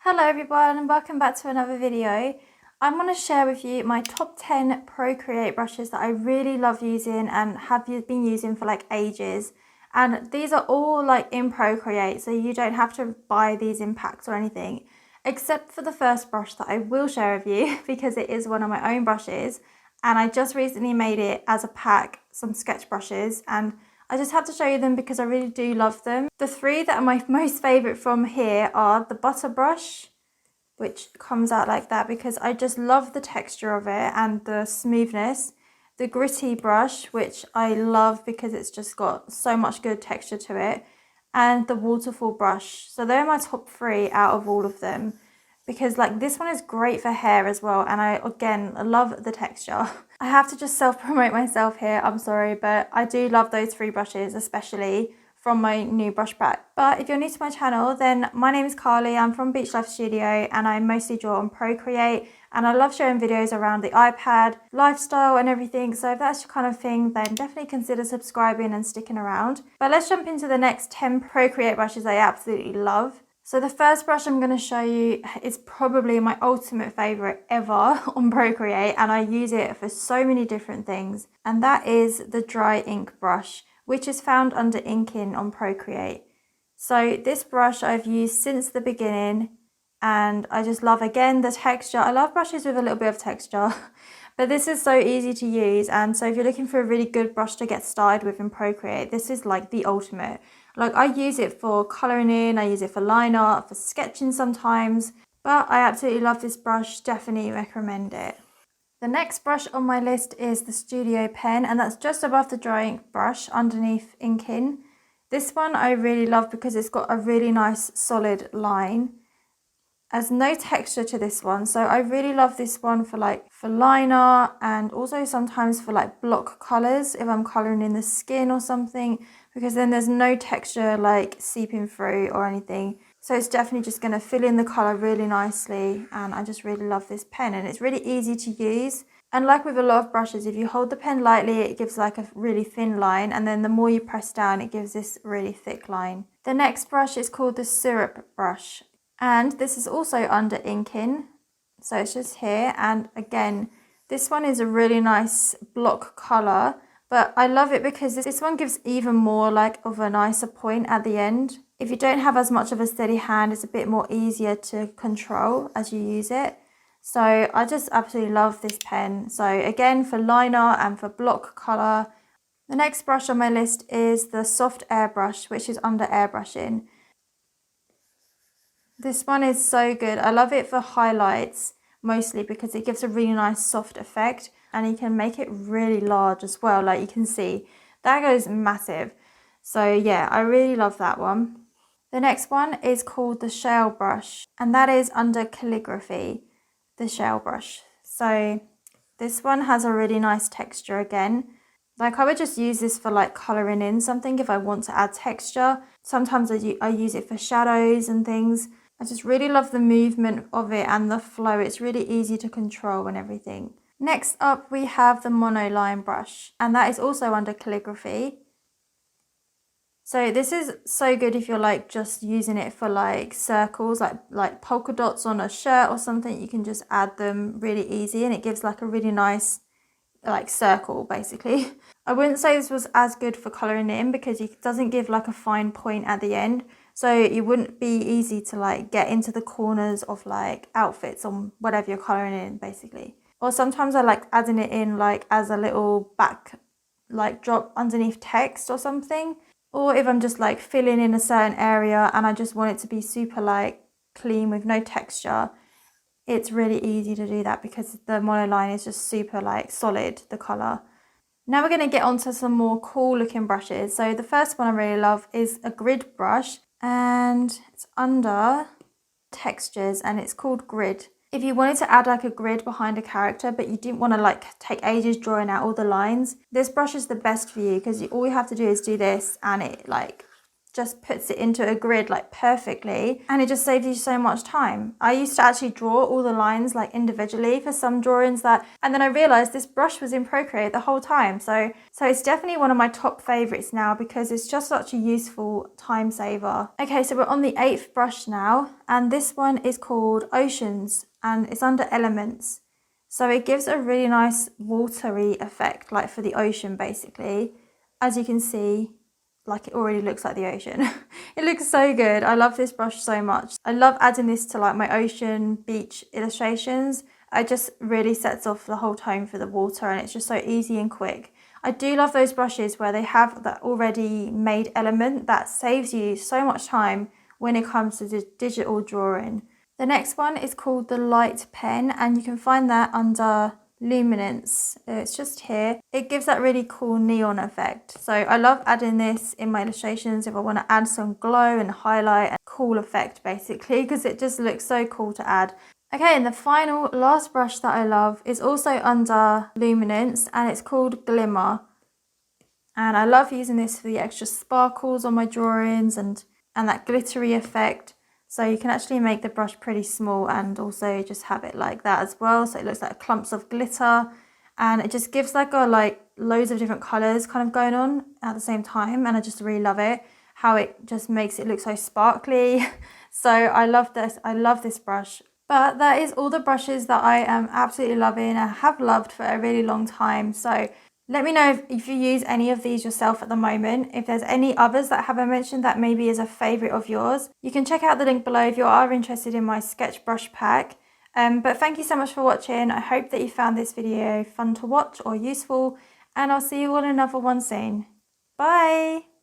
Hello everyone and welcome back to another video. I'm going to share with you my top 10 Procreate brushes that I really love using and have been using for like ages. And these are all like in Procreate, so you don't have to buy these in packs or anything, except for the first brush that I will share with you because it is one of my own brushes. And I just recently made it as a pack, some sketch brushes, and I just had to show you them because I really do love them. The three that are my most favourite from here are the butter brush, which comes out like that because I just love the texture of it and the smoothness. The gritty brush, which I love because it's just got so much good texture to it. And the waterfall brush. So they're my top three out of all of them, because like this one is great for hair as well, and I love the texture. I have to just self-promote myself here, I'm sorry, but I do love those three brushes, especially from my new brush pack. But if you're new to my channel, then my name is Carly, I'm from Beach Life Studio and I mostly draw on Procreate, and I love sharing videos around the iPad, lifestyle and everything, so if that's your kind of thing, then definitely consider subscribing and sticking around. But let's jump into the next 10 Procreate brushes I absolutely love. So the first brush I'm going to show you is probably my ultimate favourite ever on Procreate, and I use it for so many different things, and that is the dry ink brush, which is found under inking on Procreate. So this brush I've used since the beginning, and I just love, again, the texture. I love brushes with a little bit of texture, but this is so easy to use, and so if you're looking for a really good brush to get started with in Procreate, this is like the ultimate. Like, I use it for colouring in, I use it for line art, for sketching sometimes, but I absolutely love this brush, definitely recommend it. The next brush on my list is the Studio Pen, and that's just above the dry ink brush underneath inking. This one I really love because it's got a really nice solid line. There's no texture to this one, so I really love this one for line art, and also sometimes for like block colours if I'm colouring in the skin or something, because then there's no texture like seeping through or anything. So it's definitely just going to fill in the colour really nicely, and I just really love this pen, and it's really easy to use. And like with a lot of brushes, if you hold the pen lightly, it gives like a really thin line, and then the more you press down, it gives this really thick line. The next brush is called the Syrup brush, and this is also under inking, so it's just here. And again, this one is a really nice block colour, but I love it because this one gives even more like of a nicer point at the end. If you don't have as much of a steady hand, it's a bit more easier to control as you use it. So I just absolutely love this pen. So again, for line art and for block colour. The next brush on my list is the soft airbrush, which is under airbrushing. This one is so good. I love it for highlights mostly because it gives a really nice soft effect, and you can make it really large as well. Like you can see, that goes massive. So yeah, I really love that one. The next one is called the Shell brush, and that is under calligraphy, the Shell brush. So this one has a really nice texture again. Like I would just use this for like colouring in something if I want to add texture. Sometimes I use it for shadows and things. I just really love the movement of it and the flow. It's really easy to control and everything. Next up we have the monoline brush, and that is also under calligraphy. So this is so good if you're like just using it for like circles, like polka dots on a shirt or something. You can just add them really easy, and it gives like a really nice like circle basically. I wouldn't say this was as good for colouring in because it doesn't give like a fine point at the end, so it wouldn't be easy to like get into the corners of like outfits or whatever you're colouring in basically. Or sometimes I like adding it in like as a little back like drop underneath text or something, or if I'm just like filling in a certain area and I just want it to be super like clean with no texture, it's really easy to do that because the monoline is just super like solid, the colour. Now we're going to get onto some more cool looking brushes. So the first one I really love is a grid brush, and it's under textures and it's called Grid. If you wanted to add like a grid behind a character but you didn't want to like take ages drawing out all the lines, this brush is the best for you because all you have to do is do this, and it like just puts it into a grid like perfectly, and it just saves you so much time. I used to actually draw all the lines like individually for some drawings and then I realized this brush was in Procreate the whole time. So it's definitely one of my top favorites now because it's just such a useful time saver. Okay, so we're on the 8th brush now, and this one is called Oceans and it's under Elements. So it gives a really nice watery effect, like for the ocean basically. As you can see, like it already looks like the ocean. It looks so good. I love this brush so much. I love adding this to like my ocean beach illustrations. It just really sets off the whole tone for the water, and it's just so easy and quick. I do love those brushes where they have that already made element that saves you so much time when it comes to digital drawing. The next one is called the Light Pen, and you can find that under Luminance. It's just here. It gives that really cool neon effect. So I love adding this in my illustrations if I want to add some glow and highlight and cool effect basically, because it just looks so cool to add. Okay, and the final last brush that I love is also under Luminance, and it's called Glimmer. And I love using this for the extra sparkles on my drawings and that glittery effect. So you can actually make the brush pretty small and also just have it like that as well. So it looks like clumps of glitter, and it just gives like loads of different colors kind of going on at the same time. And I just really love it, how it just makes it look so sparkly. So I love this. I love this brush. But that is all the brushes that I am absolutely loving. I have loved for a really long time. So let me know if you use any of these yourself at the moment. If there's any others that I haven't mentioned that maybe is a favourite of yours, you can check out the link below if you are interested in my sketch brush pack. But thank you so much for watching. I hope that you found this video fun to watch or useful, and I'll see you all in another one soon. Bye!